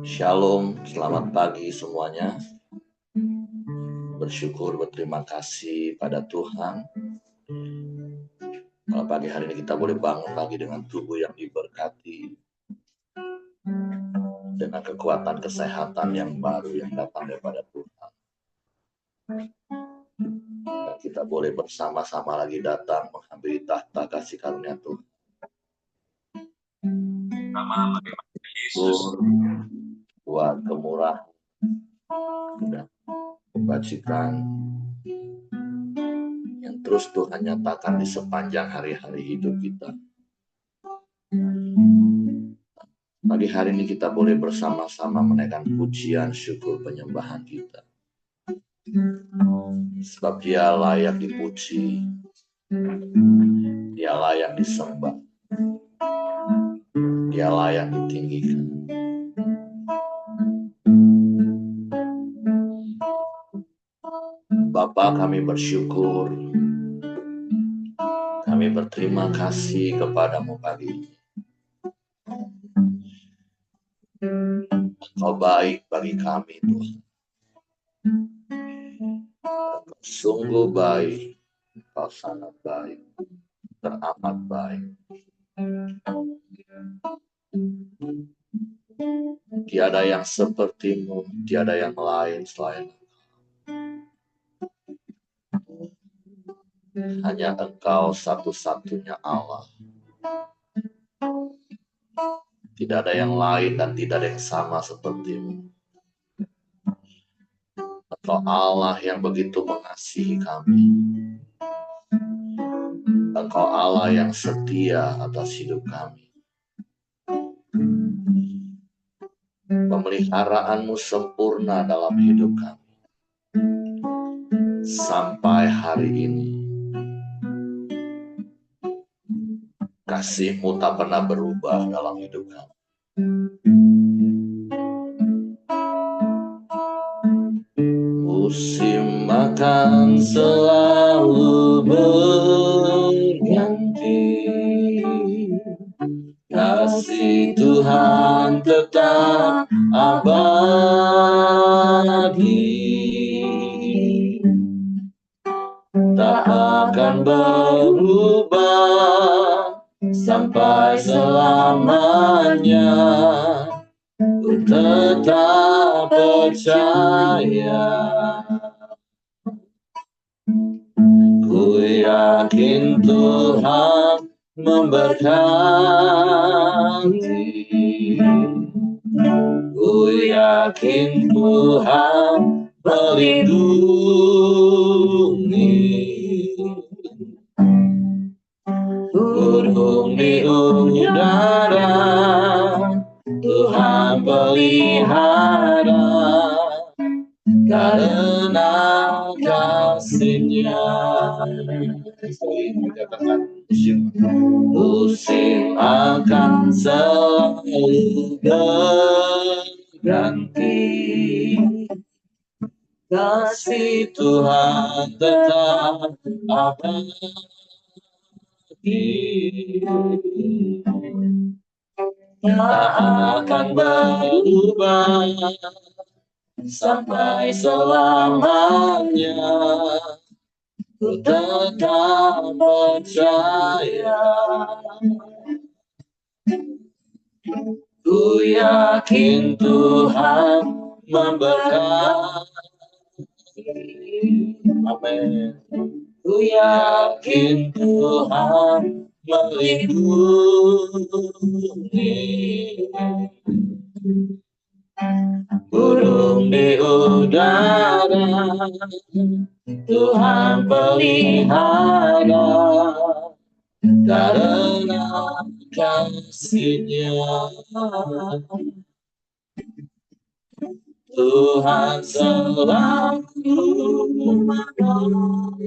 Shalom, selamat pagi semuanya. Bersyukur, berterima kasih pada Tuhan. Kalau pagi hari ini kita boleh bangun lagi dengan tubuh yang diberkati, dengan kekuatan kesehatan yang baru yang datang daripada Tuhan. Dan kita boleh bersama-sama lagi datang menghampiri tahta kasih karunia Tuhan. Syukur buat kemurahan dan kebajikan yang terus Tuhan nyatakan di sepanjang hari-hari hidup kita. Pagi hari ini kita boleh bersama-sama menaikkan pujian, syukur, penyembahan kita. Sebab Dia layak dipuji, Dia layak disembah, Dia layak ditinggikan. Bapa, kami bersyukur, kami berterima kasih kepadamu pagi ini. Engkau baik bagi kami, Tuhan. Engkau sungguh baik, Engkau sangat baik, teramat baik. Tiada yang sepertimu, tiada yang lain selain hanya Engkau satu-satunya Allah. Tidak ada yang lain dan tidak ada yang sama sepertimu. Engkau Allah yang begitu mengasihi kami. Engkau Allah yang setia atas hidup kami. Pemeliharaanmu sempurna dalam hidup kami. Sampai hari ini. Kasih-Mu tak pernah berubah dalam hidup kami. Musim akan selalu berganti, kasih Tuhan tetap abadi, tak akan berubah sampai selamanya. Ku tetap percaya, ku yakin Tuhan memberkati, ku yakin Tuhan melindungi. Burung di udara Tuhan pelihara, karena kasih-Nya. Musim akan selalu berganti, kasih Tuhan tetap abadi, tak akan berubah sampai selamanya. Ku tetap percaya, ku yakin Tuhan memberkati. Amin. Ku yakin Tuhan melindungi. Burung di udara Tuhan pelihara, karena kasih-Nya. Tuhan selalu menolongku,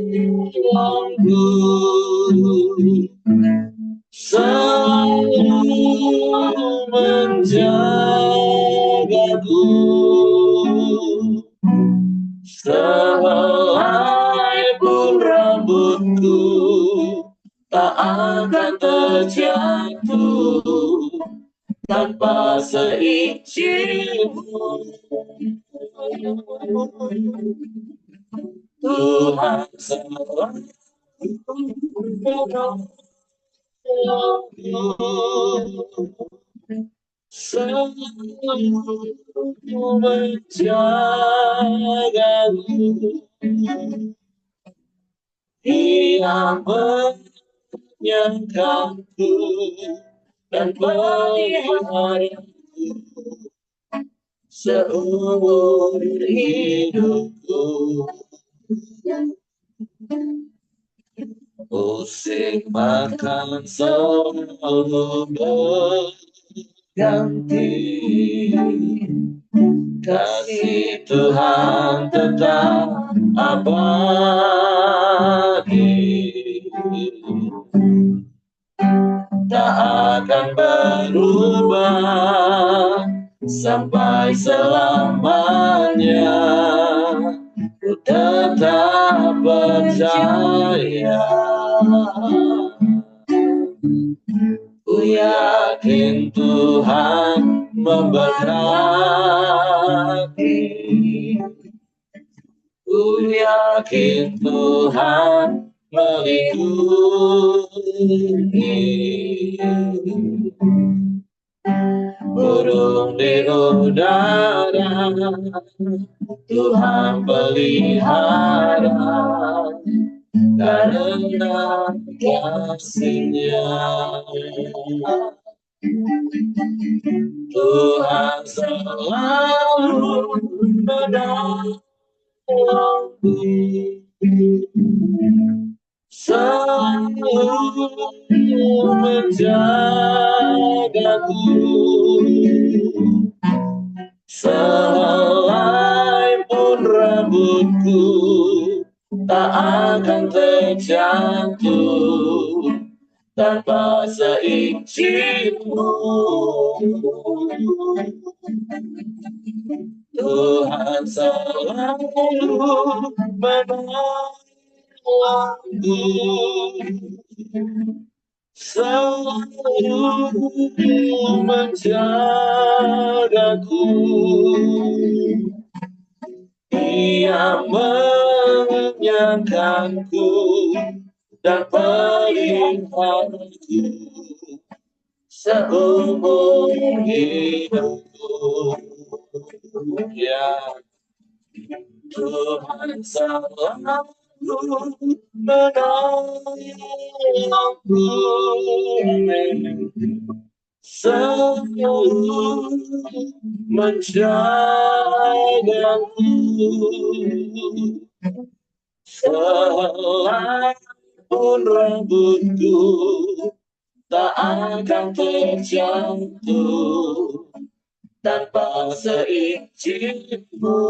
selalu menjagaku, sehelai pun rambutku tak akan terjatuh tanpa seizinmu. Tuhan selalu menolongku, selalu menjagaku. Ia menyangkaku dan memeliharaku seumur hidupku. Musim makan selalu berganti, kasih Tuhan tetap abadi, tak akan berubah sampai selamanya. Ku tetap percaya, ku yakin Tuhan memberkati, ku yakin Tuhan melindungi. Burung di udara Tuhan pelihara, karena kasih-Nya. Tuhan selalu menolongku, selalu menjagaku. Sehelai pun rambutku tak akan terjatuh tanpa seizinmu. Tuhan selalu menolongku, selalu menjagaku. Ia menyangkaku dan peliharaku seumur hidupku. Ya, Tuhan selalu menolongku, selalu menjagaku. Sehelai pun rambutku tak akan terjatuh tanpa seizinmu.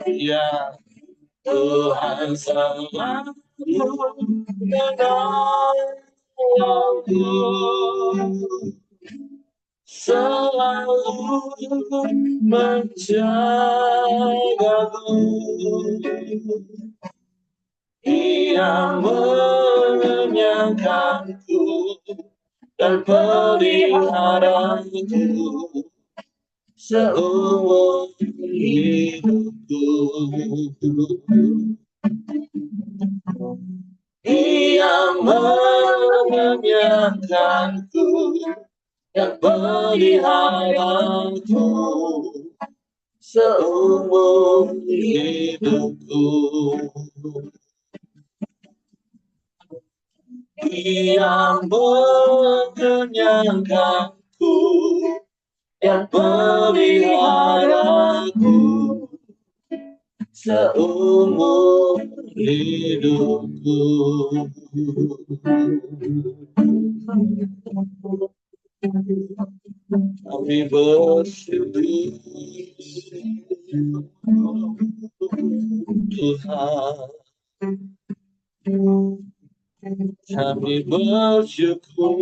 Ya, Tuhan selalu menolongku, selalu menjagaku. Ia menyangkaku dan peliharaku seumur hidupku. Ia menyangkaku dan peliharaku seumur hidupku. Ia mengenyangkanku dan peliharaku seumur hidupku. Kami bersyukur Tuhan, kami bersyukur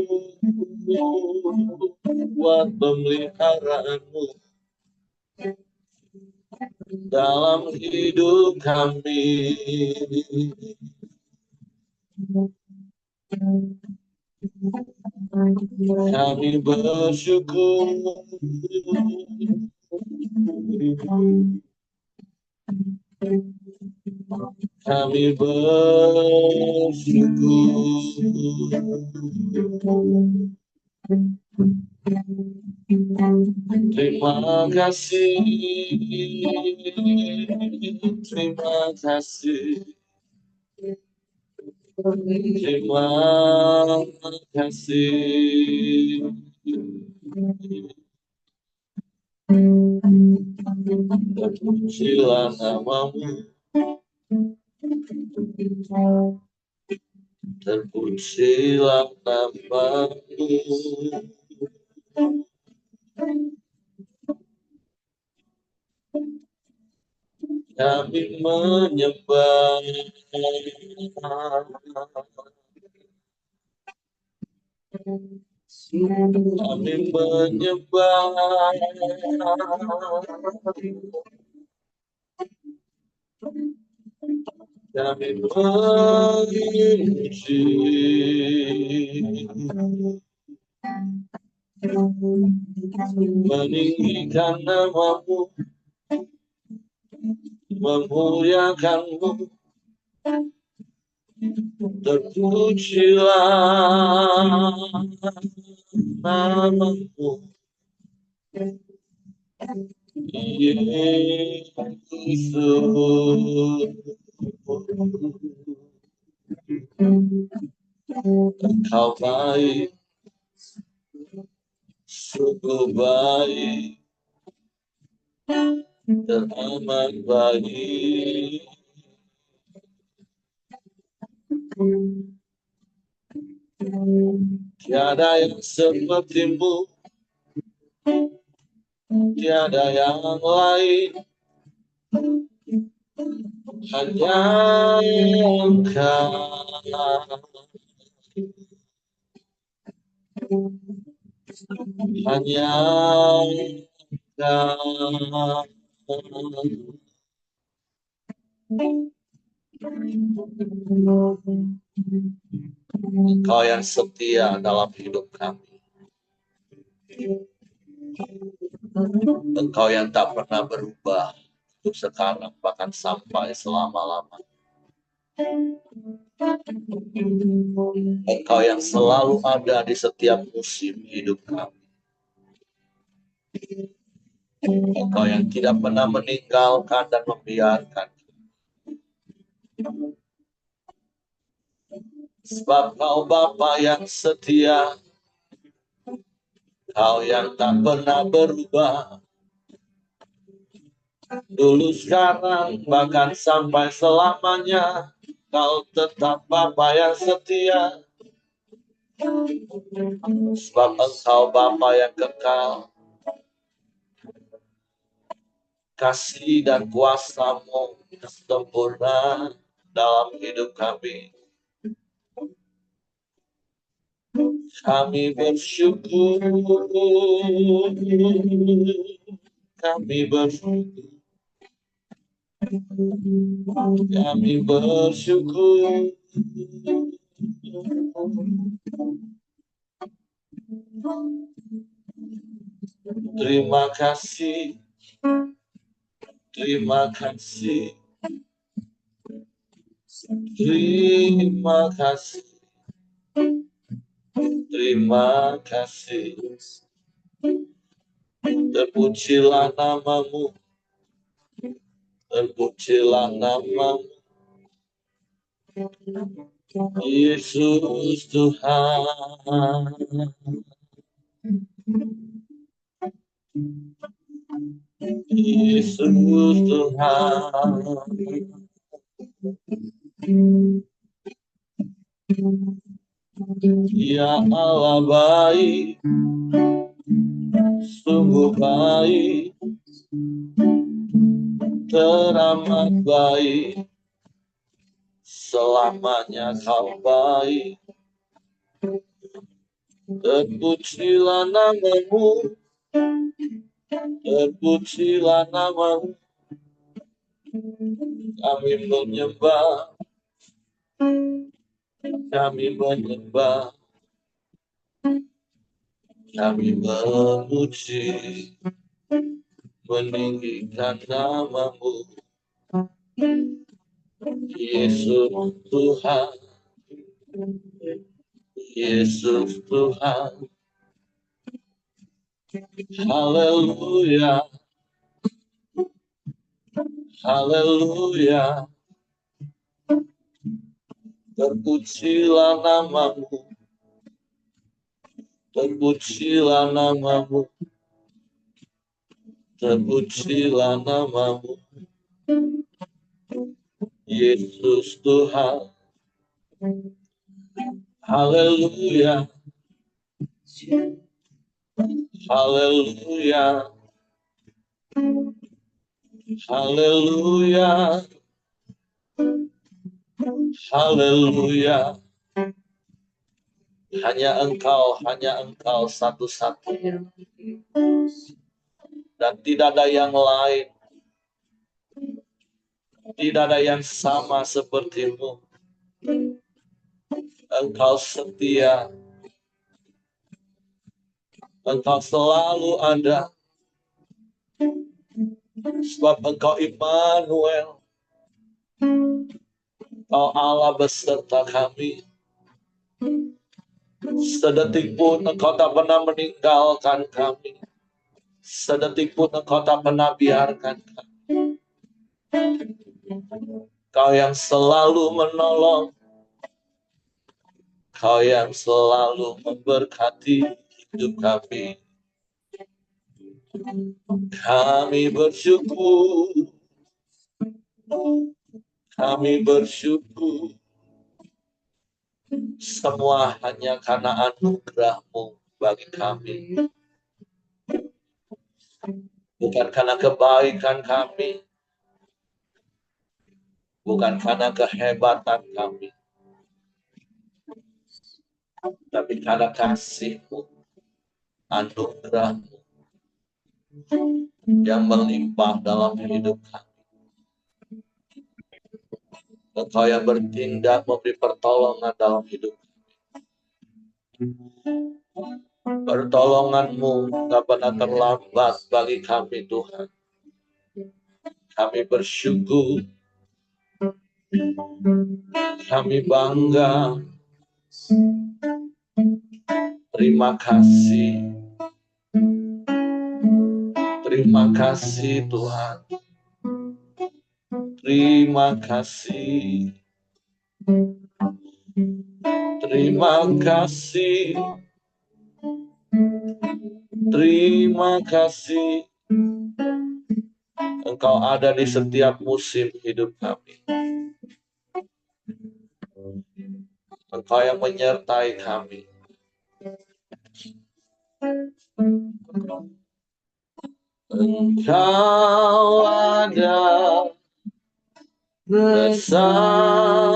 buat pemeliharaan-Mu dalam hidup kami. Kami bersyukur. Kami bersyukur. Terima kasih, terima kasih, terima kasih. Terpujilah namamu, terpujilah namamu. Kami menyembah, kami menyembah, kami memuji, meninggikan namamu, memuliakanmu. Terpujilah namamu, Yesus. Engkau baik, sungguh baik, teramat baik. Tiada yang sepertimu, tiada yang lain, hanya Engkau. Hanya Engkau. Engkau yang setia dalam hidup kami. Engkau yang tak pernah berubah untuk sekarang, bahkan sampai selama-lamanya. Engkau yang selalu ada di setiap musim hidup kami. Engkau yang tidak pernah meninggalkan dan membiarkan. Sebab Kau Bapa yang setia, Kau yang tak pernah berubah. Dulu, sekarang, bahkan sampai selamanya, Kau tetap Bapa yang setia. Sebab Engkau Bapa yang kekal. Kasih dan kuasa-Mu sempurna dalam hidup kami. Kami bersyukur. Kami bersyukur. Kami bersyukur. Terima kasih. Terima kasih. Terima kasih. Terima kasih. Terpujilah namamu. Terpujilah namamu. Yesus Tuhan. Yesus Tuhan. Ya Allah baik, sungguh baik, teramat baik, selamanya Kau baik. Terpujilah namamu, terpujilah namamu. Kami menyembah, kami menyembah, Kami memuji, meninggikan nama-Mu, Yesus Tuhan, Yesus Tuhan. Haleluya, haleluya. Terpujilah nama-Mu, terpujilah nama-Mu, terpujilah nama-Mu, Yesus Tuhan. Haleluya, haleluya, haleluya, haleluya. Hanya Engkau satu-satunya. Dan tidak ada yang lain. Tidak ada yang sama seperti-Mu. Engkau setia. Engkau selalu ada. Sebab Engkau Immanuel. Engkau Allah beserta kami. Sedetik pun Engkau tak pernah meninggalkan kami. Sedetik pun Engkau tak pernah biarkan kami. Kau yang selalu menolong. Kau yang selalu memberkati hidup kami. Kami bersyukur. Kami bersyukur. Semua hanya karena anugerah-Mu bagi kami. Bukan karena kebaikan kami. Bukan karena kehebatan kami. Tapi karena kasih-Mu, anugerah-Mu yang melimpah dalam hidup kami. Engkau yang bertindak memberi pertolongan dalam hidup kami. Pertolongan-Mu tak pernah terlambat bagi kami, Tuhan. Kami bersyukur. Kami bangga. Terima kasih. Terima kasih, Tuhan. Terima kasih. Terima kasih. Terima kasih. Engkau ada di setiap musim hidup kami. Engkau yang menyertai kami. Engkau ada bersamaku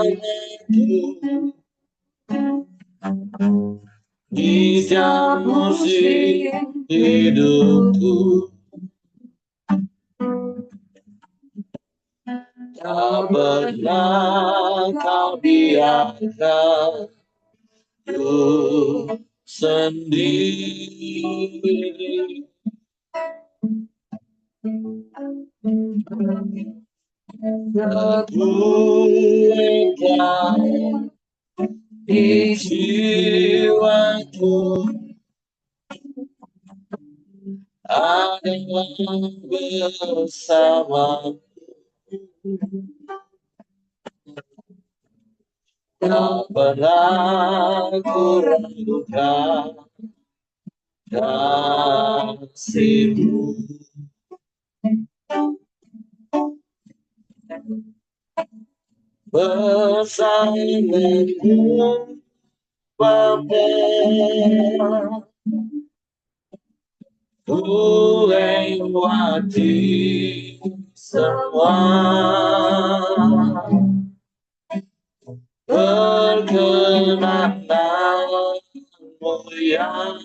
di setiap musim hidupku. Tak pernah Kau biarkan ku sendiri. Tergeletak di jiwaku adalah bersama. Tak pernah ku ragukan kasih-Mu. Bersamaku Bapa, ku lewati semua perkenanmu yang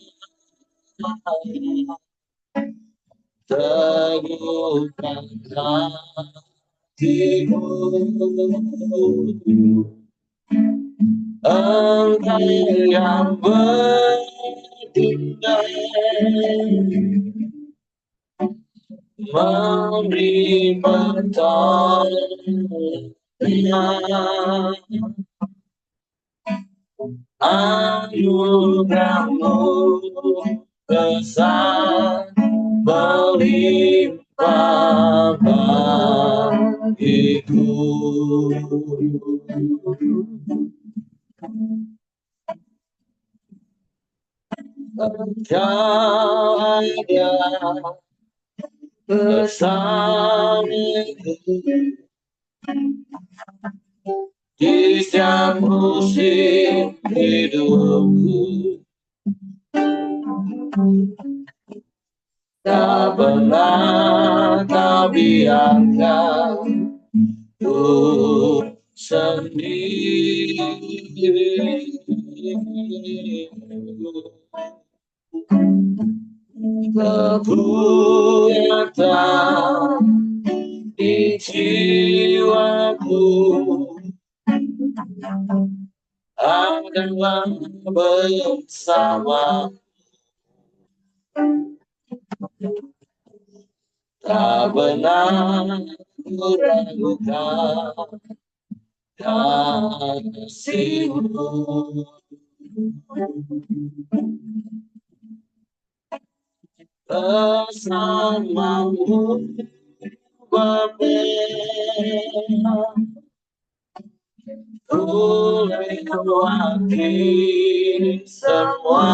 teguhkan hatiku. Engkau yang bertindak memberi pertolongan. Anugerahmu besar melimpah bagiku. Kau ada bersamaku di setiap musim hidupku. Tak pernah kau biarkan ku sendiri. Kekuatan di jiwaku adalah bersama. Tak pernah ku ragukan kasih-Mu. Bersama-Mu Bapa, ku lewati semua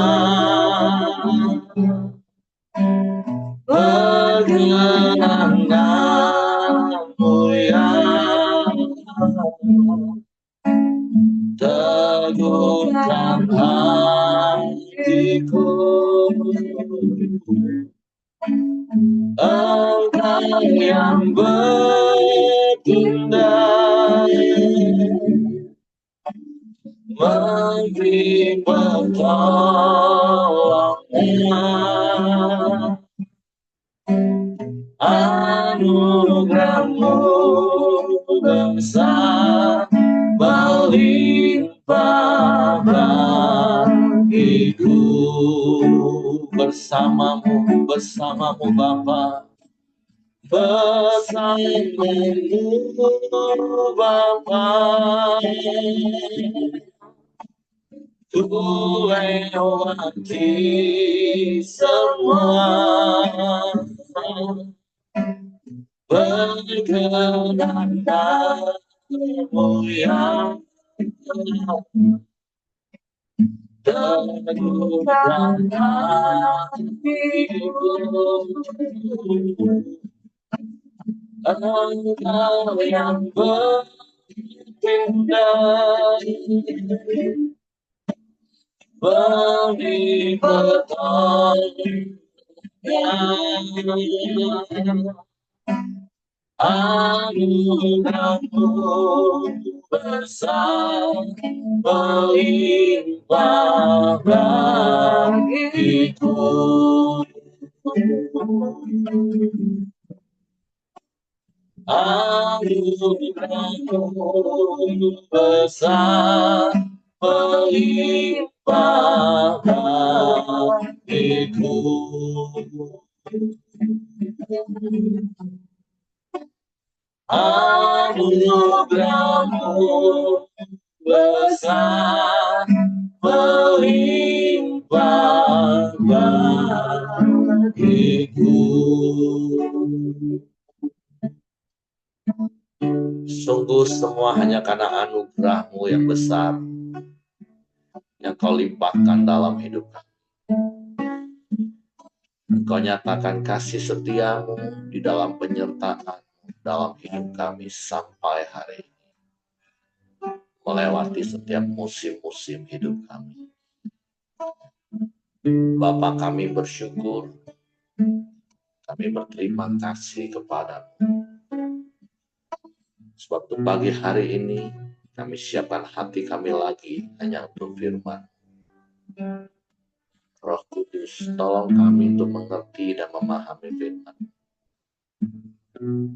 perkenangan-Mu yang teguhkan hatiku. Engkau yang bertindak memberi pertolongan. Anugerah-Mu besar melimpah bagiku. Bersama-Mu, bersama-Mu Bapa, bersama-Mu Bapa, ku lewati semua perkenangan-Mu yang teguhkan hatiku. Engkau yang bertindak memberi pertolongan. Anugerah-Mu besar melimpah bagiku. Anugerah-Mu besar melimpah bagiku. Anugerah-Mu besar melimpah bagiku. Sungguh semua hanya karena anugerah-Mu yang besar yang Kau limpahkan dalam hidup kami. Engkau nyatakan kasih setia-Mu di dalam penyertaan dalam hidup kami sampai hari ini, melewati setiap musim-musim hidup kami. Bapa, kami bersyukur, kami berterima kasih kepada-Mu. Sebab untuk pagi hari ini kami siapkan hati kami lagi hanya untuk firman. Roh Kudus, tolong kami untuk mengerti dan memahami firman,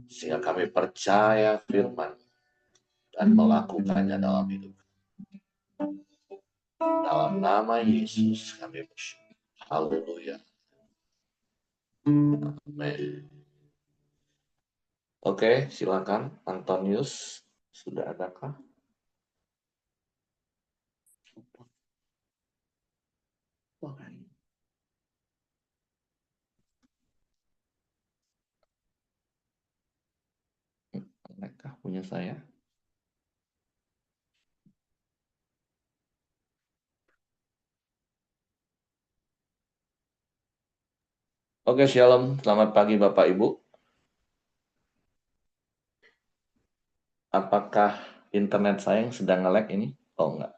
sehingga kami percaya firman dan melakukannya dalam hidup. Dalam nama Yesus kami bersyukur. Haleluya. Amin. Oke, silakan Antonius. Sudah adakah? Adakah punya saya? Oke, shalom. Selamat pagi Bapak Ibu. Apakah internet saya yang sedang nge-lag ini? Oh, enggak.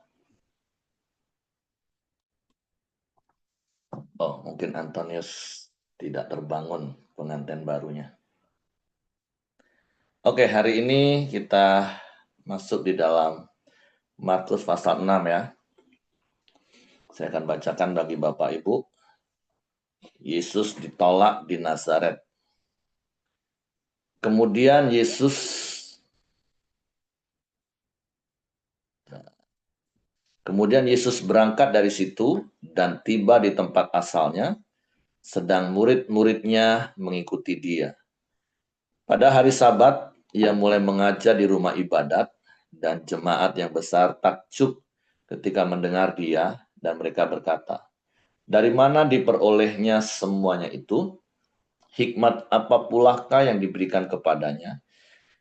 Oh, mungkin Antonius tidak terbangun pengantin barunya. Oke, hari ini kita masuk di dalam Markus pasal 6 ya. Saya akan bacakan bagi Bapak Ibu. Yesus ditolak di Nazaret. Kemudian Yesus berangkat dari situ dan tiba di tempat asalnya, sedang murid-muridnya mengikuti dia. Pada hari Sabat, ia mulai mengajar di rumah ibadat, dan jemaat yang besar takjub ketika mendengar dia, dan mereka berkata, "Dari mana diperolehnya semuanya itu? Hikmat apa pulakah yang diberikan kepadanya?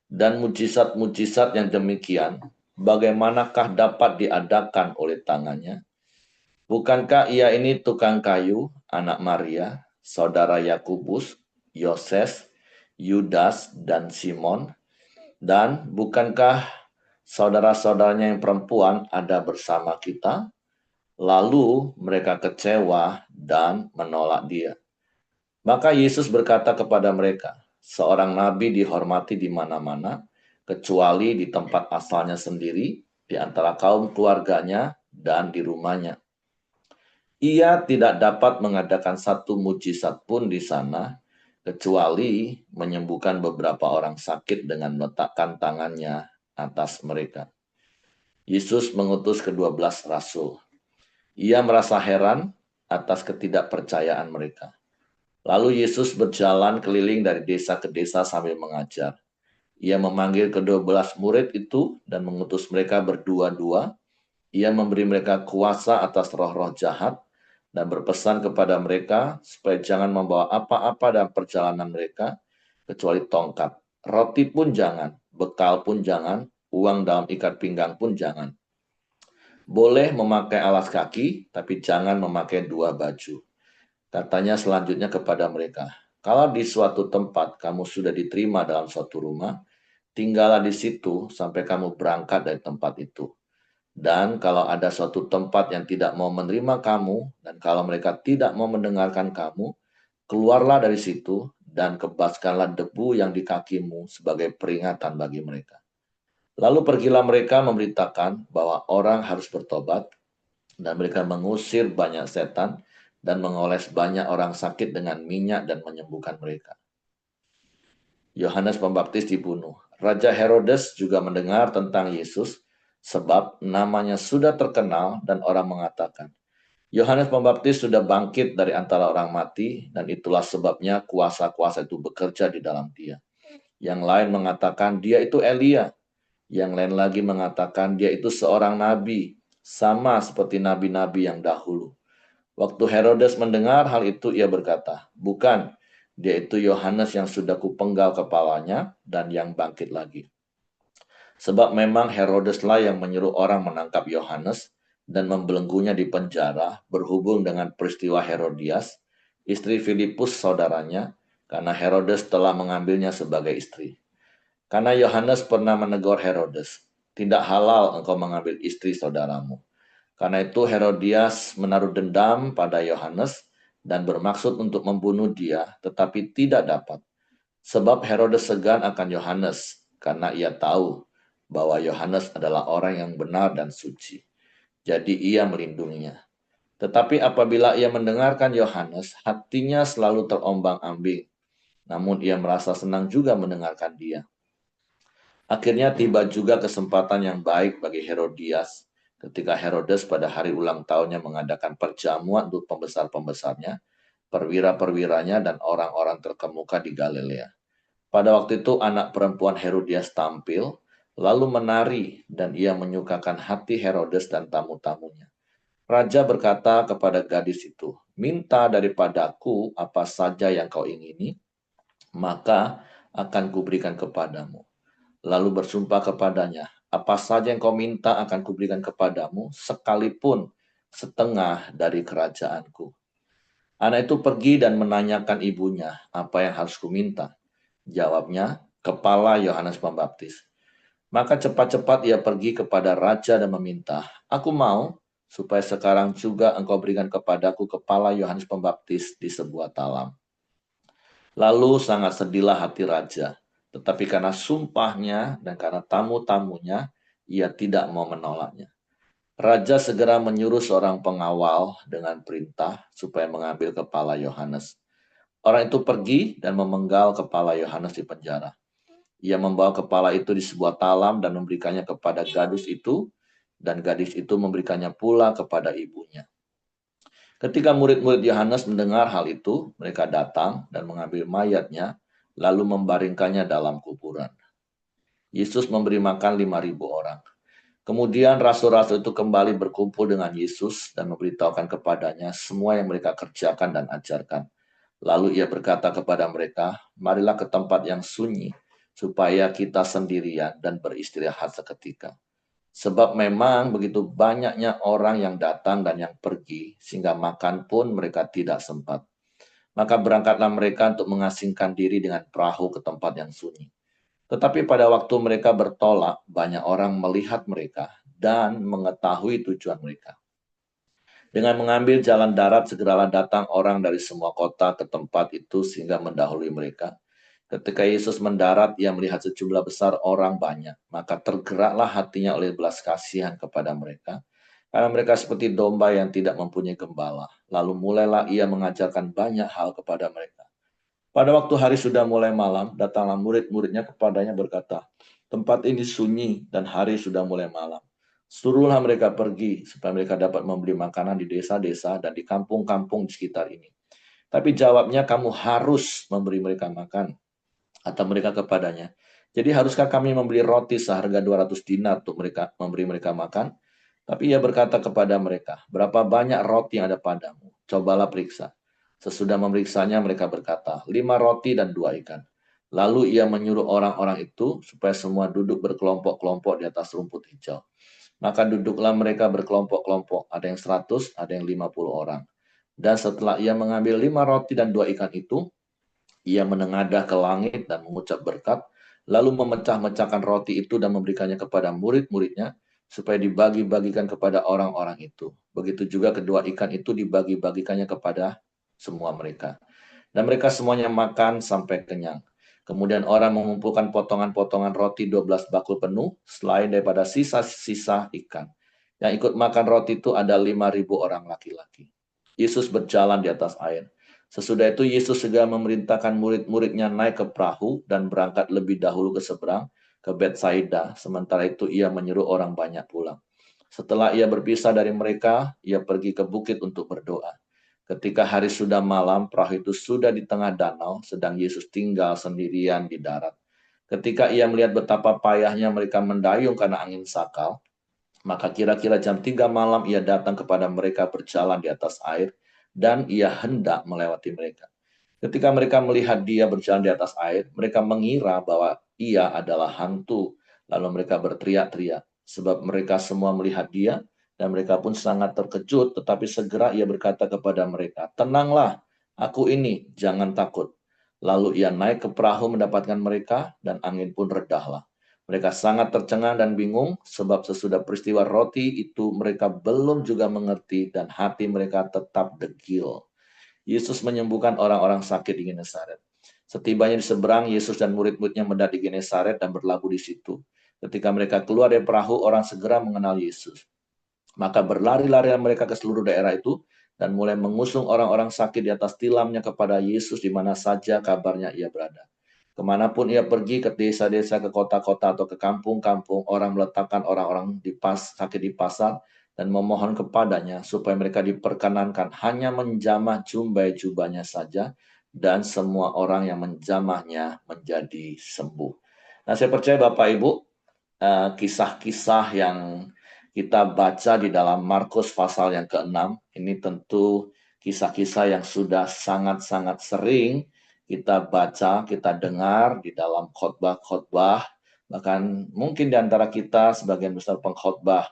Dan mujizat-mujizat yang demikian, bagaimanakah dapat diadakan oleh tangannya? Bukankah ia ini tukang kayu, anak Maria, saudara Yakubus, Yoses, Yudas, dan Simon? Dan bukankah saudara-saudaranya yang perempuan ada bersama kita?" Lalu mereka kecewa dan menolak dia. Maka Yesus berkata kepada mereka, "Seorang nabi dihormati di mana-mana, kecuali di tempat asalnya sendiri, di antara kaum keluarganya, dan di rumahnya. Ia tidak dapat mengadakan satu mujizat pun di sana, kecuali menyembuhkan beberapa orang sakit dengan meletakkan tangannya atas mereka." Yesus mengutus ke-12 rasul. Ia merasa heran atas ketidakpercayaan mereka. Lalu Yesus berjalan keliling dari desa ke desa sambil mengajar. Ia memanggil ke-12 murid itu dan mengutus mereka berdua-dua. Ia memberi mereka kuasa atas roh-roh jahat dan berpesan kepada mereka supaya jangan membawa apa-apa dalam perjalanan mereka kecuali tongkat. Roti pun jangan, bekal pun jangan, uang dalam ikat pinggang pun jangan. Boleh memakai alas kaki, tapi jangan memakai dua baju. Katanya selanjutnya kepada mereka, "Kalau di suatu tempat kamu sudah diterima dalam suatu rumah, tinggallah di situ sampai kamu berangkat dari tempat itu. Dan kalau ada suatu tempat yang tidak mau menerima kamu, dan kalau mereka tidak mau mendengarkan kamu, keluarlah dari situ dan kebaskanlah debu yang di kakimu sebagai peringatan bagi mereka." Lalu pergilah mereka memberitakan bahwa orang harus bertobat, dan mereka mengusir banyak setan dan mengoles banyak orang sakit dengan minyak dan menyembuhkan mereka. Yohanes Pembaptis dibunuh. Raja Herodes juga mendengar tentang Yesus, sebab namanya sudah terkenal dan orang mengatakan, "Yohanes Pembaptis sudah bangkit dari antara orang mati, dan itulah sebabnya kuasa-kuasa itu bekerja di dalam dia." Yang lain mengatakan dia itu Elia. Yang lain lagi mengatakan dia itu seorang nabi, sama seperti nabi-nabi yang dahulu. Waktu Herodes mendengar hal itu, ia berkata, "Bukan, dia itu Yohanes yang sudah kupenggal kepalanya dan yang bangkit lagi." Sebab memang Herodeslah yang menyuruh orang menangkap Yohanes dan membelenggunya di penjara berhubung dengan peristiwa Herodias, istri Filipus saudaranya, karena Herodes telah mengambilnya sebagai istri. Karena Yohanes pernah menegur Herodes, "Tidak halal engkau mengambil istri saudaramu." Karena itu Herodias menaruh dendam pada Yohanes dan bermaksud untuk membunuh dia, tetapi tidak dapat. Sebab Herodes segan akan Yohanes, karena ia tahu bahwa Yohanes adalah orang yang benar dan suci. Jadi ia melindunginya. Tetapi apabila ia mendengarkan Yohanes, hatinya selalu terombang-ambing. Namun ia merasa senang juga mendengarkan dia. Akhirnya tiba juga kesempatan yang baik bagi Herodias, Ketika Herodes pada hari ulang tahunnya mengadakan perjamuan untuk pembesar-pembesarnya, perwira-perwiranya, dan orang-orang terkemuka di Galilea. Pada waktu itu anak perempuan Herodias tampil, lalu menari, dan ia menyukakan hati Herodes dan tamu-tamunya. Raja berkata kepada gadis itu, "Minta daripadaku apa saja yang kau ingini, maka akan kuberikan kepadamu." Lalu bersumpah kepadanya, "Apa saja yang kau minta akan kuberikan kepadamu, sekalipun setengah dari kerajaanku." Anak itu pergi dan menanyakan ibunya, "Apa yang harus kuminta?" Jawabnya, "Kepala Yohanes Pembaptis." Maka cepat-cepat ia pergi kepada raja dan meminta, "Aku mau supaya sekarang juga engkau berikan kepadaku kepala Yohanes Pembaptis di sebuah talam." Lalu sangat sedihlah hati raja, tetapi karena sumpahnya dan karena tamu-tamunya, ia tidak mau menolaknya. Raja segera menyuruh seorang pengawal dengan perintah supaya mengambil kepala Yohanes. Orang itu pergi dan memenggal kepala Yohanes di penjara. Ia membawa kepala itu di sebuah talam dan memberikannya kepada gadis itu, dan gadis itu memberikannya pula kepada ibunya. Ketika murid-murid Yohanes mendengar hal itu, mereka datang dan mengambil mayatnya, lalu membaringkannya dalam kuburan. Yesus memberi makan 5.000 orang. Kemudian rasul-rasul itu kembali berkumpul dengan Yesus dan memberitahukan kepadanya semua yang mereka kerjakan dan ajarkan. Lalu ia berkata kepada mereka, "Marilah ke tempat yang sunyi, supaya kita sendirian dan beristirahat seketika. Sebab memang begitu banyaknya orang yang datang dan yang pergi, sehingga makan pun mereka tidak sempat." Maka berangkatlah mereka untuk mengasingkan diri dengan perahu ke tempat yang sunyi. Tetapi pada waktu mereka bertolak, banyak orang melihat mereka dan mengetahui tujuan mereka. Dengan mengambil jalan darat, segeralah datang orang dari semua kota ke tempat itu sehingga mendahului mereka. Ketika Yesus mendarat, ia melihat sejumlah besar orang banyak, maka tergeraklah hatinya oleh belas kasihan kepada mereka, karena mereka seperti domba yang tidak mempunyai gembala. Lalu mulailah ia mengajarkan banyak hal kepada mereka. Pada waktu hari sudah mulai malam, datanglah murid-muridnya kepadanya berkata, "Tempat ini sunyi dan hari sudah mulai malam. Suruhlah mereka pergi supaya mereka dapat membeli makanan di desa-desa dan di kampung-kampung di sekitar ini." Tapi jawabnya, "Kamu harus memberi mereka makan." Kata mereka kepadanya, "Jadi haruskah kami membeli roti seharga 200 dinar untuk memberi mereka makan?" Tapi ia berkata kepada mereka, "Berapa banyak roti yang ada padamu? Cobalah periksa." Sesudah memeriksanya, mereka berkata, 5 roti dan 2 ikan. Lalu ia menyuruh orang-orang itu supaya semua duduk berkelompok-kelompok di atas rumput hijau. Maka duduklah mereka berkelompok-kelompok, ada yang 100, ada yang 50 orang. Dan setelah ia mengambil 5 roti dan 2 ikan itu, ia menengadah ke langit dan mengucap berkat, lalu memecah-mecahkan roti itu dan memberikannya kepada murid-muridnya, supaya dibagi-bagikan kepada orang-orang itu. Begitu juga kedua ikan itu dibagi-bagikannya kepada semua mereka. Dan mereka semuanya makan sampai kenyang. Kemudian orang mengumpulkan potongan-potongan roti 12 bakul penuh, selain daripada sisa-sisa ikan. Yang ikut makan roti itu ada 5.000 orang laki-laki. Yesus berjalan di atas air. Sesudah itu Yesus segera memerintahkan murid-muridnya naik ke perahu dan berangkat lebih dahulu ke seberang, ke Betsaida. Sementara itu ia menyuruh orang banyak pulang. Setelah ia berpisah dari mereka, ia pergi ke bukit untuk berdoa. Ketika hari sudah malam, perahu itu sudah di tengah danau, sedang Yesus tinggal sendirian di darat. Ketika ia melihat betapa payahnya mereka mendayung karena angin sakal, maka kira-kira jam 3 malam ia datang kepada mereka berjalan di atas air, dan ia hendak melewati mereka. Ketika mereka melihat dia berjalan di atas air, mereka mengira bahwa ia adalah hantu. Lalu mereka berteriak-teriak, sebab mereka semua melihat dia, dan mereka pun sangat terkejut. Tetapi segera ia berkata kepada mereka, "Tenanglah, aku ini, jangan takut." Lalu ia naik ke perahu mendapatkan mereka, dan angin pun redahlah. Mereka sangat tercengang dan bingung, sebab sesudah peristiwa roti itu mereka belum juga mengerti, dan hati mereka tetap degil. Yesus menyembuhkan orang-orang sakit di Genesaret. Setibanya di seberang, Yesus dan murid-muridnya mendarat di Genesaret dan berlabuh di situ. Ketika mereka keluar dari perahu, orang segera mengenal Yesus. Maka berlari-lari mereka ke seluruh daerah itu dan mulai mengusung orang-orang sakit di atas tilamnya kepada Yesus di mana saja kabarnya ia berada. Kemanapun ia pergi, ke desa-desa, ke kota-kota, atau ke kampung-kampung, orang meletakkan orang-orang sakit di pasar dan memohon kepadanya supaya mereka diperkenankan hanya menjamah jubahnya saja, dan semua orang yang menjamahnya menjadi sembuh. Nah, saya percaya Bapak Ibu, kisah-kisah yang kita baca di dalam Markus pasal yang ke-6, ini tentu kisah-kisah yang sudah sangat-sangat sering kita baca, kita dengar di dalam khotbah-khotbah, bahkan mungkin di antara kita sebagian besar pengkhotbah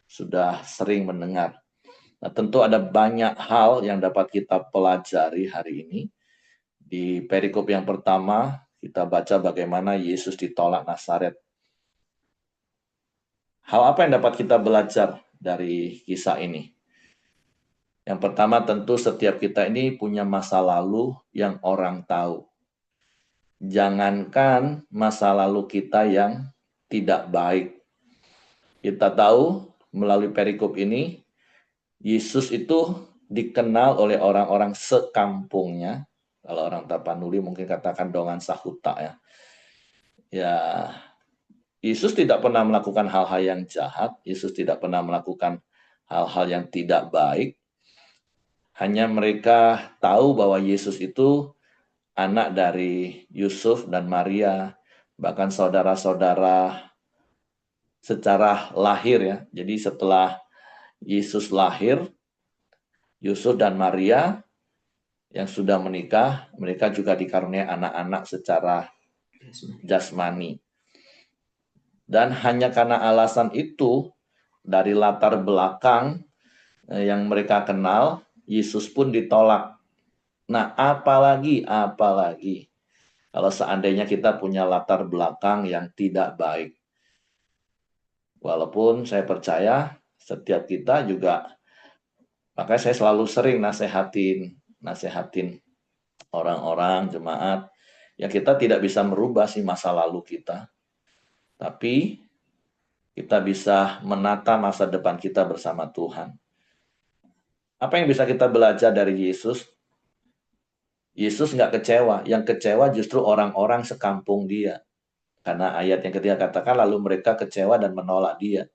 sudah sering mendengar. Nah, tentu ada banyak hal yang dapat kita pelajari hari ini. Di perikop yang pertama, kita baca bagaimana Yesus ditolak Nazaret. Hal apa yang dapat kita belajar dari kisah ini? Yang pertama, tentu setiap kita ini punya masa lalu yang orang tahu. Jangankan masa lalu kita yang tidak baik. Kita tahu melalui perikop ini, Yesus itu dikenal oleh orang-orang sekampungnya. Kalau orang Tapanuli mungkin katakan dongan sahuta ya. Ya, Yesus tidak pernah melakukan hal-hal yang jahat. Yesus tidak pernah melakukan hal-hal yang tidak baik. Hanya mereka tahu bahwa Yesus itu anak dari Yusuf dan Maria, bahkan saudara-saudara secara lahir ya. Jadi setelah Yesus lahir, Yusuf dan Maria yang sudah menikah, mereka juga dikaruniai anak-anak secara jasmani. Dan hanya karena alasan itu, dari latar belakang yang mereka kenal, Yesus pun ditolak. Nah, apalagi kalau seandainya kita punya latar belakang yang tidak baik. Walaupun saya percaya setiap kita juga, makanya saya selalu sering nasehatin orang-orang, jemaat, ya kita tidak bisa merubah sih masa lalu kita. Tapi kita bisa menata masa depan kita bersama Tuhan. Apa yang bisa kita belajar dari Yesus? Yesus nggak kecewa. Yang kecewa justru orang-orang sekampung dia. Karena ayat yang ketiga katakan, lalu mereka kecewa dan menolak dia.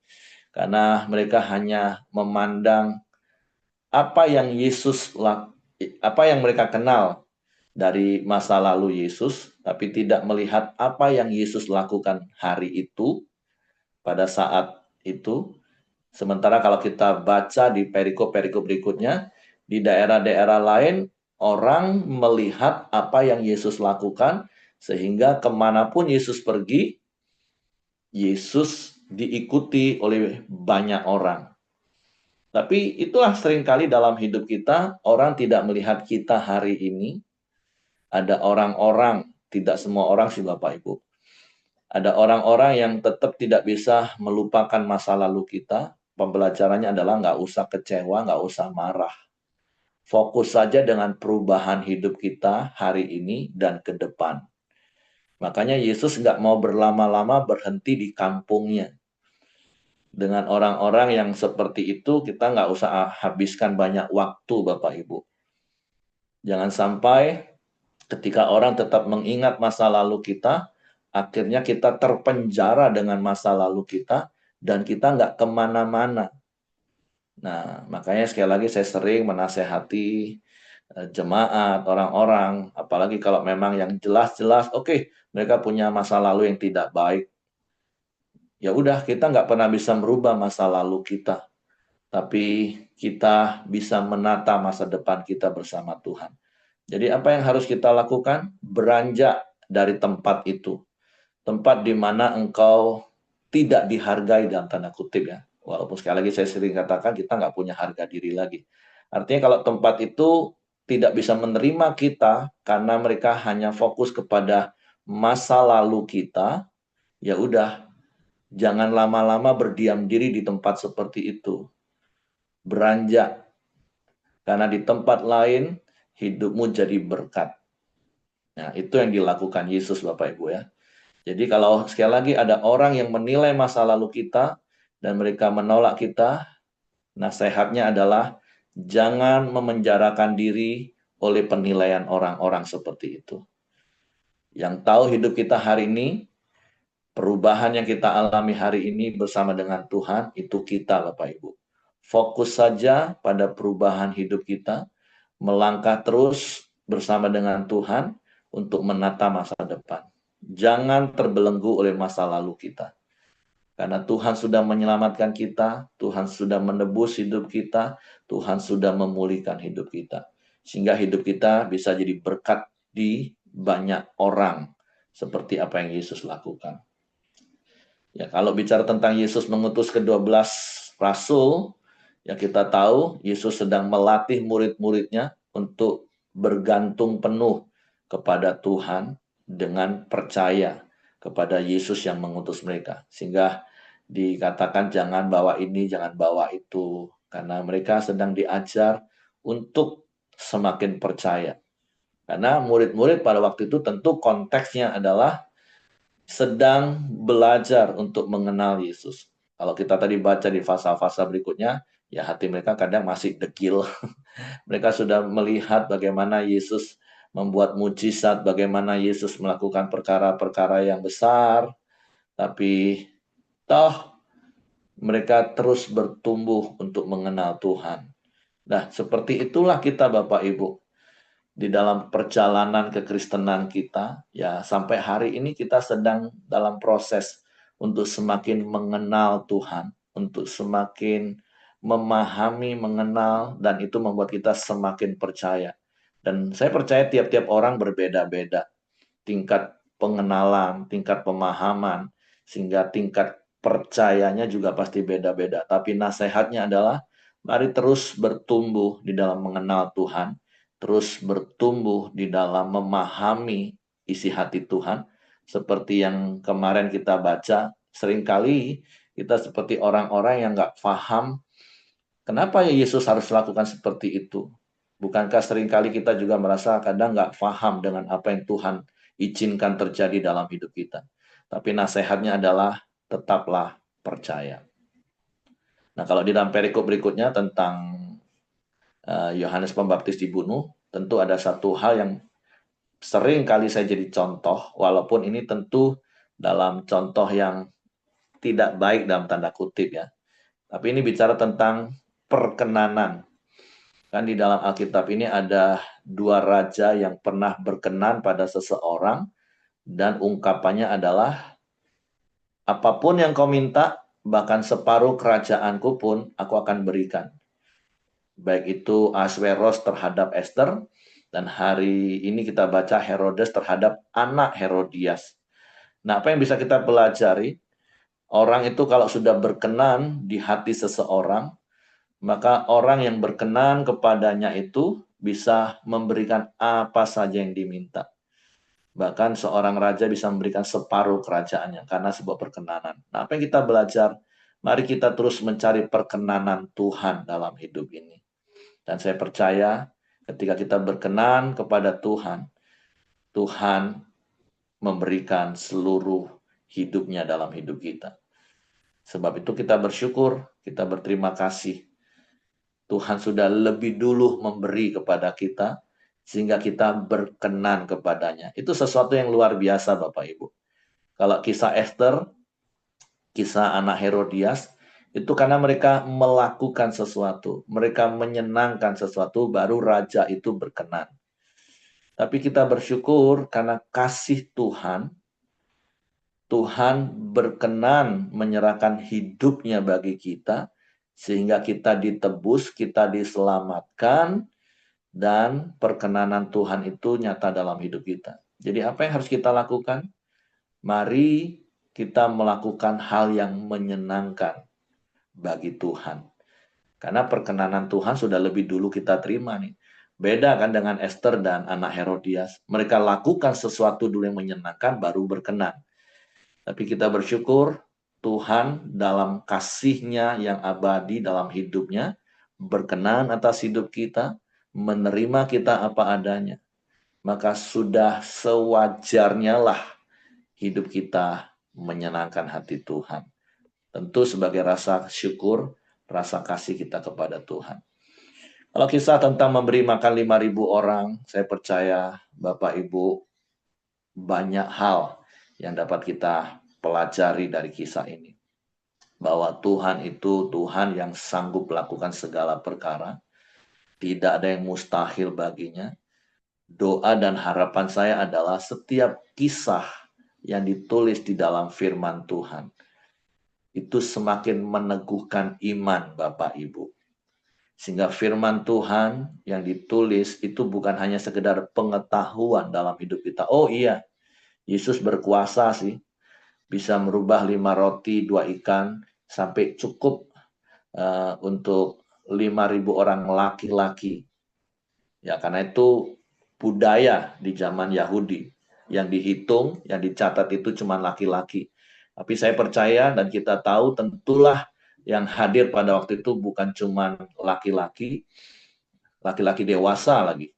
Karena mereka hanya memandang apa yang mereka kenal dari masa lalu Yesus, tapi tidak melihat apa yang Yesus lakukan hari itu, pada saat itu. Sementara kalau kita baca di perikop-perikop berikutnya, di daerah-daerah lain, orang melihat apa yang Yesus lakukan, sehingga kemanapun Yesus pergi, Yesus diikuti oleh banyak orang. Tapi itulah seringkali dalam hidup kita, orang tidak melihat kita hari ini. Ada orang-orang, tidak semua orang sih Bapak Ibu. Ada orang-orang yang tetap tidak bisa melupakan masa lalu kita. Pembelajarannya adalah nggak usah kecewa, nggak usah marah. Fokus saja dengan perubahan hidup kita hari ini dan ke depan. Makanya Yesus nggak mau berlama-lama berhenti di kampungnya. Dengan orang-orang yang seperti itu, kita nggak usah habiskan banyak waktu, Bapak Ibu. Jangan sampai ketika orang tetap mengingat masa lalu kita, akhirnya kita terpenjara dengan masa lalu kita, dan kita nggak kemana-mana. Nah, makanya sekali lagi saya sering menasehati jemaat, orang-orang, apalagi kalau memang yang jelas-jelas, oke, mereka punya masa lalu yang tidak baik. Ya udah, kita nggak pernah bisa merubah masa lalu kita, tapi kita bisa menata masa depan kita bersama Tuhan. Jadi apa yang harus kita lakukan? Beranjak dari tempat itu. Tempat di mana engkau tidak dihargai dalam tanda kutip ya. Walaupun sekali lagi saya sering katakan kita nggak punya harga diri lagi. Artinya kalau tempat itu tidak bisa menerima kita karena mereka hanya fokus kepada masa lalu kita, ya udah, jangan lama-lama berdiam diri di tempat seperti itu. Beranjak. Karena di tempat lain hidupmu jadi berkat. Nah, itu yang dilakukan Yesus Bapak Ibu ya. Jadi kalau sekali lagi ada orang yang menilai masa lalu kita dan mereka menolak kita, nasihatnya adalah jangan memenjarakan diri oleh penilaian orang-orang seperti itu. Yang tahu hidup kita hari ini, perubahan yang kita alami hari ini bersama dengan Tuhan, itu kita Bapak Ibu. fokus saja pada perubahan hidup kita, melangkah terus bersama dengan Tuhan untuk menata masa depan. Jangan terbelenggu oleh masa lalu kita. Karena Tuhan sudah menyelamatkan kita, Tuhan sudah menebus hidup kita, Tuhan sudah memulihkan hidup kita. Sehingga hidup kita bisa jadi berkat di banyak orang, seperti apa yang Yesus lakukan. Ya, kalau bicara tentang Yesus mengutus ke-12 rasul, ya kita tahu Yesus sedang melatih murid-muridnya untuk bergantung penuh kepada Tuhan dengan percaya kepada Yesus yang mengutus mereka. Sehingga dikatakan jangan bawa ini, jangan bawa itu. Karena mereka sedang diajar untuk semakin percaya. Karena murid-murid pada waktu itu tentu konteksnya adalah sedang belajar untuk mengenal Yesus. Kalau kita tadi baca di fasa-fasa berikutnya, ya hati mereka kadang masih dekil. Mereka sudah melihat bagaimana Yesus membuat mujizat, bagaimana Yesus melakukan perkara-perkara yang besar, tapi toh mereka terus bertumbuh untuk mengenal Tuhan. Nah, seperti itulah kita Bapak Ibu di dalam perjalanan kekristenan kita, ya sampai hari ini kita sedang dalam proses untuk semakin mengenal Tuhan, untuk semakin memahami, mengenal, dan itu membuat kita semakin percaya. Dan saya percaya tiap-tiap orang berbeda-beda, tingkat pengenalan, tingkat pemahaman, sehingga tingkat percayanya juga pasti beda-beda. Tapi nasihatnya adalah, mari terus bertumbuh di dalam mengenal Tuhan, terus bertumbuh di dalam memahami isi hati Tuhan. Seperti yang kemarin kita baca, seringkali kita seperti orang-orang yang nggak paham kenapa ya Yesus harus lakukan seperti itu. Bukankah seringkali kita juga merasa kadang nggak paham dengan apa yang Tuhan izinkan terjadi dalam hidup kita. Tapi nasihatnya adalah tetaplah percaya. Nah, kalau di dalam perikop berikutnya tentang Yohanes Pembaptis dibunuh, tentu ada satu hal yang sering kali saya jadi contoh, walaupun ini tentu dalam contoh yang tidak baik dalam tanda kutip ya. Tapi ini bicara tentang perkenanan. Kan di dalam Alkitab ini ada dua raja yang pernah berkenan pada seseorang dan ungkapannya adalah apapun yang kau minta, bahkan separuh kerajaanku pun aku akan berikan. Baik itu Ahasveros terhadap Esther, dan hari ini kita baca Herodes terhadap anak Herodias. Nah, apa yang bisa kita pelajari? Orang itu kalau sudah berkenan di hati seseorang, maka orang yang berkenan kepadanya itu bisa memberikan apa saja yang diminta. Bahkan seorang raja bisa memberikan separuh kerajaannya karena sebuah perkenanan. Nah, apa yang kita belajar? Mari kita terus mencari perkenanan Tuhan dalam hidup ini. Dan saya percaya ketika kita berkenan kepada Tuhan, Tuhan memberikan seluruh hidupnya dalam hidup kita. Sebab itu kita bersyukur, kita berterima kasih. Tuhan sudah lebih dulu memberi kepada kita, sehingga kita berkenan kepadanya. Itu sesuatu yang luar biasa Bapak Ibu. Kalau kisah Esther, kisah anak Herodias, itu karena mereka melakukan sesuatu. Mereka menyenangkan sesuatu, baru raja itu berkenan. Tapi kita bersyukur karena kasih Tuhan, Tuhan berkenan menyerahkan hidupnya bagi kita, sehingga kita ditebus, kita diselamatkan, dan perkenanan Tuhan itu nyata dalam hidup kita. Jadi apa yang harus kita lakukan? Mari kita melakukan hal yang menyenangkan bagi Tuhan. Karena perkenanan Tuhan sudah lebih dulu kita terima nih. Beda kan dengan Esther dan anak Herodias. Mereka lakukan sesuatu dulu yang menyenangkan baru berkenan. Tapi kita bersyukur Tuhan dalam kasih-Nya yang abadi dalam hidupnya berkenan atas hidup kita, menerima kita apa adanya. Maka sudah sewajarnya lah hidup kita menyenangkan hati Tuhan. Tentu sebagai rasa syukur, rasa kasih kita kepada Tuhan. Kalau kisah tentang memberi makan 5.000 orang, saya percaya Bapak Ibu banyak hal yang dapat kita pelajari dari kisah ini. bahwa Tuhan itu Tuhan yang sanggup melakukan segala perkara, tidak ada yang mustahil baginya. Doa dan harapan saya adalah setiap kisah yang ditulis di dalam firman Tuhan itu semakin meneguhkan iman Bapak Ibu. Sehingga firman Tuhan yang ditulis itu bukan hanya sekedar pengetahuan dalam hidup kita. Oh iya, Yesus berkuasa sih. Bisa merubah 5 roti, 2 ikan sampai cukup untuk 5.000 orang laki-laki. Ya, karena itu budaya di zaman Yahudi. Yang dihitung, yang dicatat itu cuma laki-laki. Tapi saya percaya dan kita tahu tentulah yang hadir pada waktu itu bukan cuma laki-laki, laki-laki dewasa lagi.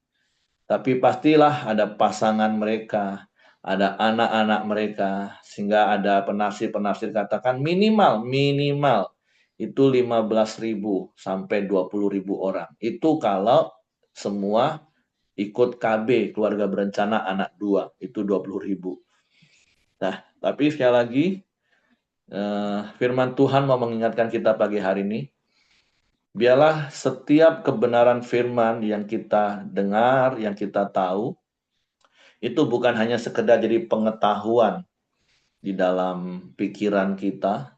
Tapi pastilah ada pasangan mereka, ada anak-anak mereka, sehingga ada penafsir-penafsir katakan minimal itu 15.000 sampai 20.000 orang. Itu kalau semua ikut KB, keluarga berencana anak 2, itu 20.000. Nah, tapi sekali lagi, firman Tuhan mau mengingatkan kita pagi hari ini, biarlah setiap kebenaran firman yang kita dengar, yang kita tahu, itu bukan hanya sekedar jadi pengetahuan di dalam pikiran kita,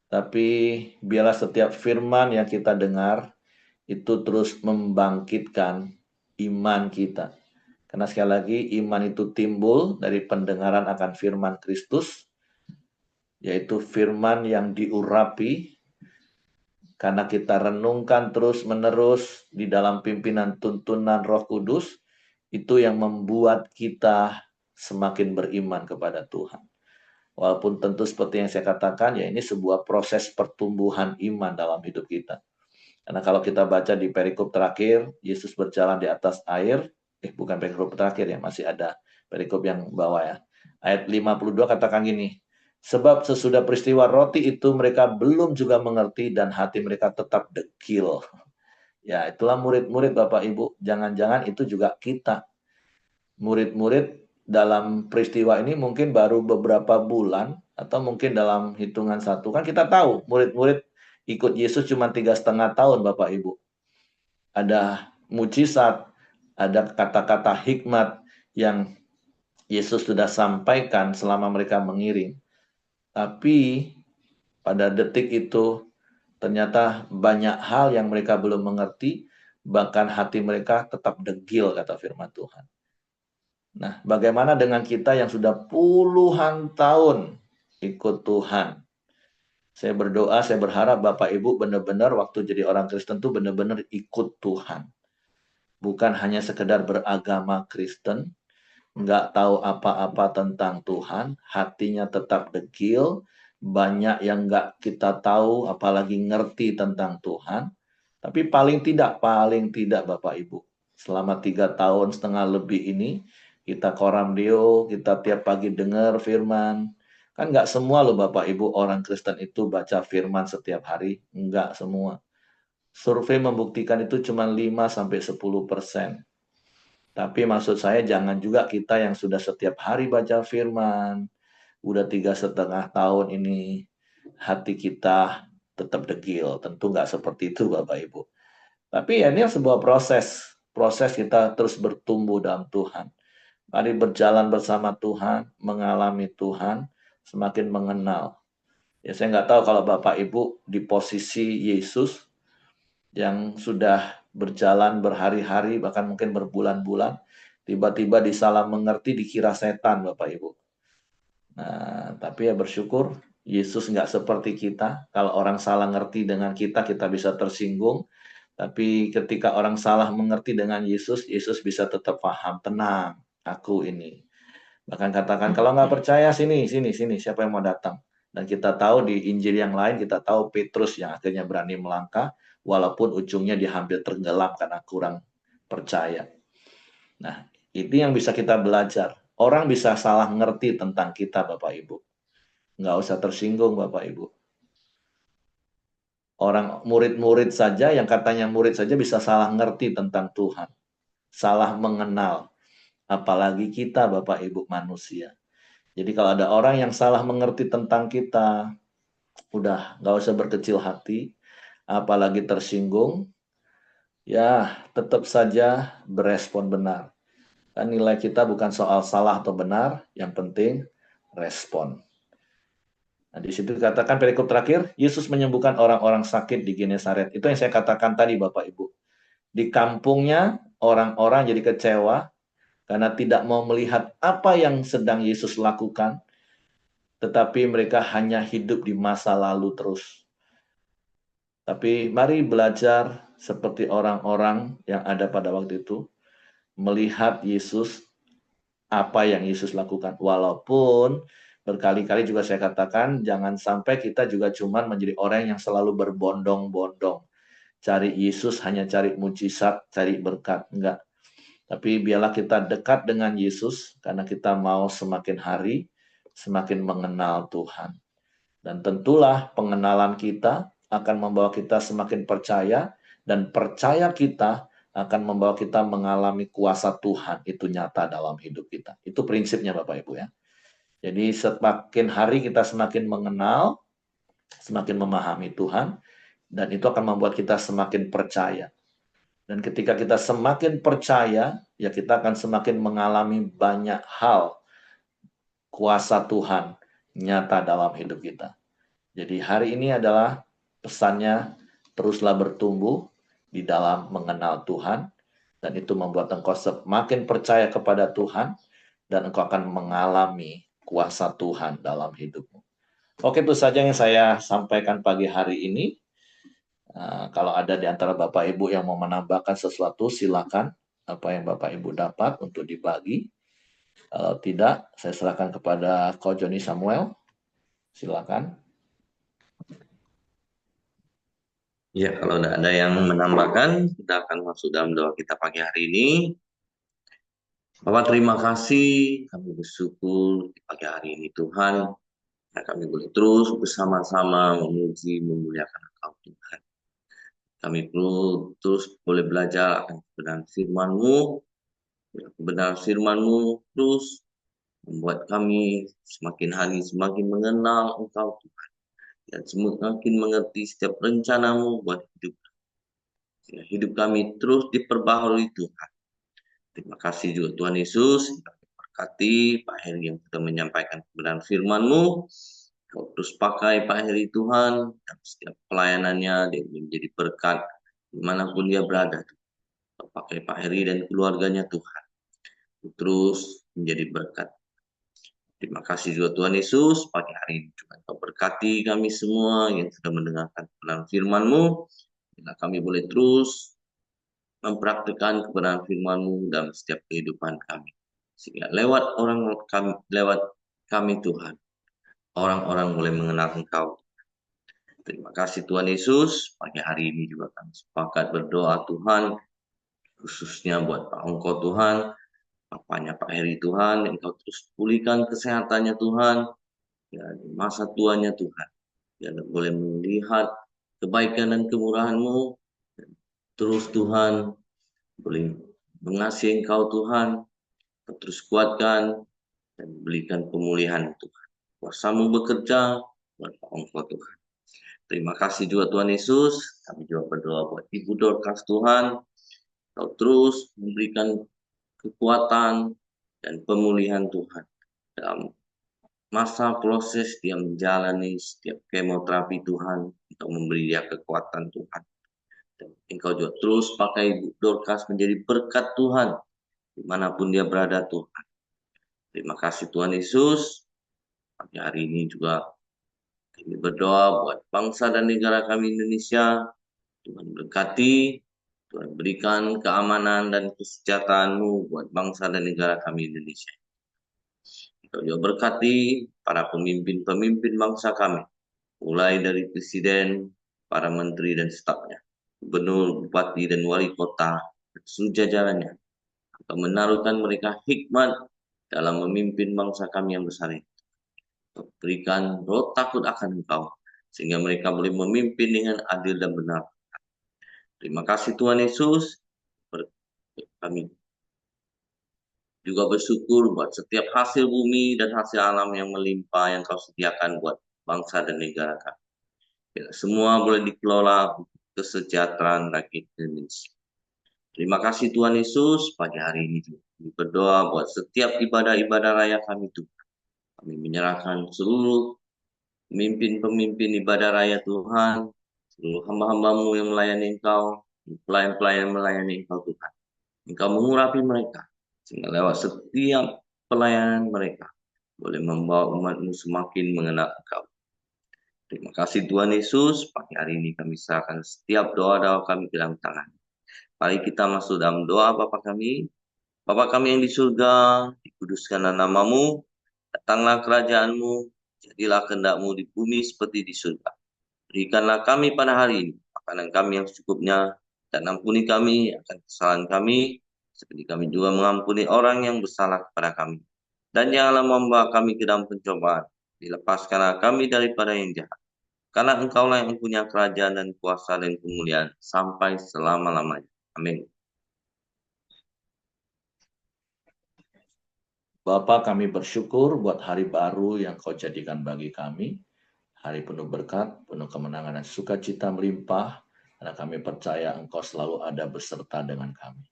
tapi biarlah setiap firman yang kita dengar itu terus membangkitkan iman kita. Karena sekali lagi iman itu timbul dari pendengaran akan firman Kristus, yaitu firman yang diurapi karena kita renungkan terus-menerus di dalam pimpinan tuntunan Roh Kudus, itu yang membuat kita semakin beriman kepada Tuhan. Walaupun tentu seperti yang saya katakan, ya ini sebuah proses pertumbuhan iman dalam hidup kita. Karena kalau kita baca di perikop terakhir, Yesus berjalan di atas air, bukan perikop terakhir ya, masih ada perikop yang bawah ya. Ayat 52 katakan gini, sebab sesudah peristiwa roti itu mereka belum juga mengerti dan hati mereka tetap degil. Ya, itulah murid-murid Bapak Ibu. Jangan-jangan itu juga kita. Murid-murid dalam peristiwa ini mungkin baru beberapa bulan atau mungkin dalam hitungan satu. Kan kita tahu murid-murid ikut Yesus cuma 3,5 tahun Bapak Ibu. Ada mujizat, ada kata-kata hikmat yang Yesus sudah sampaikan selama mereka mengiring. Tapi pada detik itu ternyata banyak hal yang mereka belum mengerti, bahkan hati mereka tetap degil kata firman Tuhan. Nah, bagaimana dengan kita yang sudah puluhan tahun ikut Tuhan? Saya berdoa, saya berharap Bapak Ibu benar-benar waktu jadi orang Kristen tuh benar-benar ikut Tuhan. Bukan hanya sekedar beragama Kristen, nggak tahu apa-apa tentang Tuhan, hatinya tetap degil, banyak yang nggak kita tahu, apalagi ngerti tentang Tuhan. Tapi paling tidak Bapak Ibu, selama 3,5 tahun lebih ini, kita koram deo, kita tiap pagi dengar firman. Kan nggak semua loh Bapak Ibu orang Kristen itu baca firman setiap hari, nggak semua. Survei membuktikan itu cuma 5-10%. Tapi maksud saya jangan juga kita yang sudah setiap hari baca firman, udah 3,5 tahun ini, hati kita tetap degil. Tentu nggak seperti itu Bapak Ibu. Tapi ya ini sebuah proses kita terus bertumbuh dalam Tuhan. Mari berjalan bersama Tuhan, mengalami Tuhan, semakin mengenal. Ya saya nggak tahu kalau Bapak Ibu di posisi Yesus yang sudah berjalan berhari-hari, bahkan mungkin berbulan-bulan, tiba-tiba disalah mengerti, dikira setan Bapak Ibu. Nah, tapi ya bersyukur, Yesus nggak seperti kita. Kalau orang salah ngerti dengan kita, kita bisa tersinggung. Tapi ketika orang salah mengerti dengan Yesus, Yesus bisa tetap paham, tenang, aku ini. Bahkan katakan, kalau nggak percaya, sini, siapa yang mau datang? Dan kita tahu di Injil yang lain, kita tahu Petrus yang akhirnya berani melangkah, walaupun ujungnya dia hampir tenggelam karena kurang percaya. Nah, itu yang bisa kita belajar. Orang bisa salah ngerti tentang kita, Bapak Ibu. Nggak usah tersinggung, Bapak Ibu. Orang murid-murid saja, yang katanya murid saja bisa salah ngerti tentang Tuhan. Salah mengenal. Apalagi kita, Bapak Ibu manusia. Jadi kalau ada orang yang salah mengerti tentang kita, Udah, nggak usah berkecil hati, apalagi tersinggung, ya tetap saja berespon benar. Kan nilai kita bukan soal salah atau benar, yang penting respon. Nah, di situ dikatakan perikop terakhir, Yesus menyembuhkan orang-orang sakit di Genesaret. Itu yang saya katakan tadi Bapak Ibu. Di kampungnya orang-orang jadi kecewa karena tidak mau melihat apa yang sedang Yesus lakukan, tetapi mereka hanya hidup di masa lalu terus. Tapi mari belajar seperti orang-orang yang ada pada waktu itu, melihat Yesus, apa yang Yesus lakukan. Walaupun berkali-kali juga saya katakan, jangan sampai kita juga cuma menjadi orang yang selalu berbondong-bondong. Cari Yesus hanya cari mujizat, cari berkat. Enggak. Tapi biarlah kita dekat dengan Yesus, karena kita mau semakin hari, semakin mengenal Tuhan. Dan tentulah pengenalan kita akan membawa kita semakin percaya, dan percaya kita akan membawa kita mengalami kuasa Tuhan itu nyata dalam hidup kita. Itu prinsipnya Bapak Ibu ya. Jadi semakin hari kita semakin mengenal, semakin memahami Tuhan, dan itu akan membuat kita semakin percaya. Dan ketika kita semakin percaya, ya kita akan semakin mengalami banyak hal kuasa Tuhan nyata dalam hidup kita. Jadi hari ini adalah pesannya, teruslah bertumbuh di dalam mengenal Tuhan, dan itu membuat engkau semakin percaya kepada Tuhan, dan engkau akan mengalami kuasa Tuhan dalam hidupmu. Oke, itu saja yang saya sampaikan pagi hari ini. Kalau ada di antara Bapak Ibu yang mau menambahkan sesuatu, silakan. Apa yang Bapak Ibu dapat untuk dibagi. Kalau tidak, saya serahkan kepada Ko Joni Samuel. Silakan. Ya, kalau tidak ada yang menambahkan, kita akan masuk dalam doa kita pagi hari ini. Bapak, terima kasih. Kami bersyukur di pagi hari ini Tuhan. Dan kami boleh terus bersama-sama memuji, memuliakan Engkau Tuhan. Kami perlu terus boleh belajar akan kebenaran firman-Mu. Kebenaran firman-Mu terus membuat kami semakin hari semakin mengenal Engkau Tuhan. Dan semakin mengerti setiap rencana-Mu buat hidup. Hidup kami terus diperbaharui Tuhan. Terima kasih juga Tuhan Yesus. Berkati Pak Heri yang sudah menyampaikan kebenaran firman-Mu. Kau terus pakai Pak Heri Tuhan. Dan setiap pelayanannya dia menjadi berkat dimanapun dia berada. Kau pakai Pak Heri dan keluarganya Tuhan. Terus menjadi berkat. Terima kasih juga Tuhan Yesus. Pagi hari ini juga Kau berkati kami semua yang sudah mendengarkan kebenaran firman-Mu. Bila kami boleh terus mempraktikkan kebenaran firman-Mu dalam setiap kehidupan kami. Sehingga lewat kami Tuhan, orang-orang boleh mengenal Engkau. Terima kasih Tuhan Yesus. Pagi hari ini juga kami sepakat berdoa Tuhan, khususnya buat Pak Ongko Tuhan, papanya Pak Heri Tuhan, yang Engkau terus pulihkan kesehatannya Tuhan, ya, di masa tuanya Tuhan. Ya, boleh melihat kebaikan dan kemurahan-Mu. Terus Tuhan, boleh mengasihi Engkau Tuhan, terus kuatkan dan berikan pemulihan Tuhan. Kuasa-Mu bekerja buat Engkau Tuhan. Terima kasih juga Tuhan Yesus. Kami juga berdoa buat Ibu Dorcas Tuhan. Kau terus memberikan kekuatan dan pemulihan Tuhan dalam masa proses dia menjalani setiap kemoterapi Tuhan. Engkau memberi dia kekuatan Tuhan. Dan Engkau juga terus pakai Ibu Dorcas menjadi berkat Tuhan dimanapun dia berada Tuhan. Terima kasih Tuhan Yesus. Pagi hari ini juga kami berdoa buat bangsa dan negara kami Indonesia. Tuhan berkati, Tuhan berikan keamanan dan kesejahteraan-Mu buat bangsa dan negara kami Indonesia. Engkau juga berkati para pemimpin-pemimpin bangsa kami, mulai dari presiden, para menteri dan stafnya, gubernur, bupati dan wali kota, dan seluruh jajarannya. Engkau menaruhkan mereka hikmat dalam memimpin bangsa kami yang besar ini. Berikan roh takut akan Engkau, sehingga mereka boleh memimpin dengan adil dan benar. Terima kasih Tuhan Yesus. Kami juga bersyukur buat setiap hasil bumi dan hasil alam yang melimpah yang Kau sediakan buat bangsa dan negara kami. Bila semua boleh dikelola untuk kesejahteraan rakyat Indonesia. Terima kasih Tuhan Yesus, pagi hari ini kami berdoa buat setiap ibadah-ibadah raya kami Tuhan. Kami menyerahkan seluruh pemimpin-pemimpin ibadah raya Tuhan, seluruh hamba-hambamu yang melayani Engkau, pelayan-pelayan melayani Engkau Tuhan. Engkau mengurapi mereka, sehingga lewat setiap pelayanan mereka, boleh membawa umatmu semakin mengenal Engkau. Terima kasih Tuhan Yesus, pagi hari ini kami serahkan setiap doa-doa kami ke dalam tangan. Mari kita masuk dalam doa Bapa kami. Bapa kami yang di surga, dikuduskanlah namamu, datanglah kerajaanmu, jadilah kehendak-Mu di bumi seperti di surga. Berikanlah kami pada hari ini makanan kami yang secukupnya, dan ampuni kami akan kesalahan kami, seperti kami juga mengampuni orang yang bersalah kepada kami. Dan janganlah membawa kami ke dalam pencobaan, dilepaskanlah kami daripada yang jahat. Karena Engkaulah yang punya kerajaan dan kuasa dan kemuliaan sampai selama-lamanya. Amin. Bapa, kami bersyukur buat hari baru yang Kau jadikan bagi kami. Hari penuh berkat, penuh kemenangan dan sukacita melimpah. Karena kami percaya Engkau selalu ada beserta dengan kami.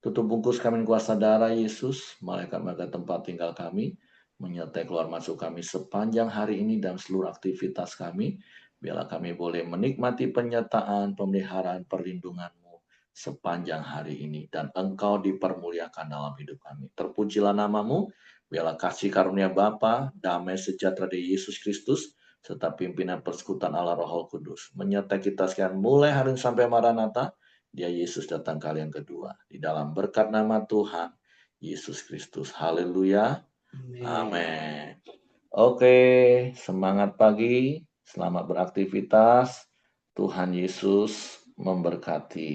Tutup bungkus kami kuasa darah Yesus, malaikat-malaikat tempat tinggal kami, menyertai keluar masuk kami sepanjang hari ini dan seluruh aktivitas kami. Biarlah kami boleh menikmati penyertaan, pemeliharaan, perlindungan-Mu sepanjang hari ini. Dan Engkau dipermuliakan dalam hidup kami. Terpujilah nama-Mu, biarlah kasih karunia Bapa, damai sejahtera dari Yesus Kristus, serta pimpinan persekutuan Allah Roh Kudus. Menyertai kita sekian mulai hari ini sampai Maranatha. Dia Yesus datang kali yang kedua. Di dalam berkat nama Tuhan Yesus Kristus. Haleluya. Amin. Oke, semangat pagi. Selamat beraktivitas. Tuhan Yesus memberkati.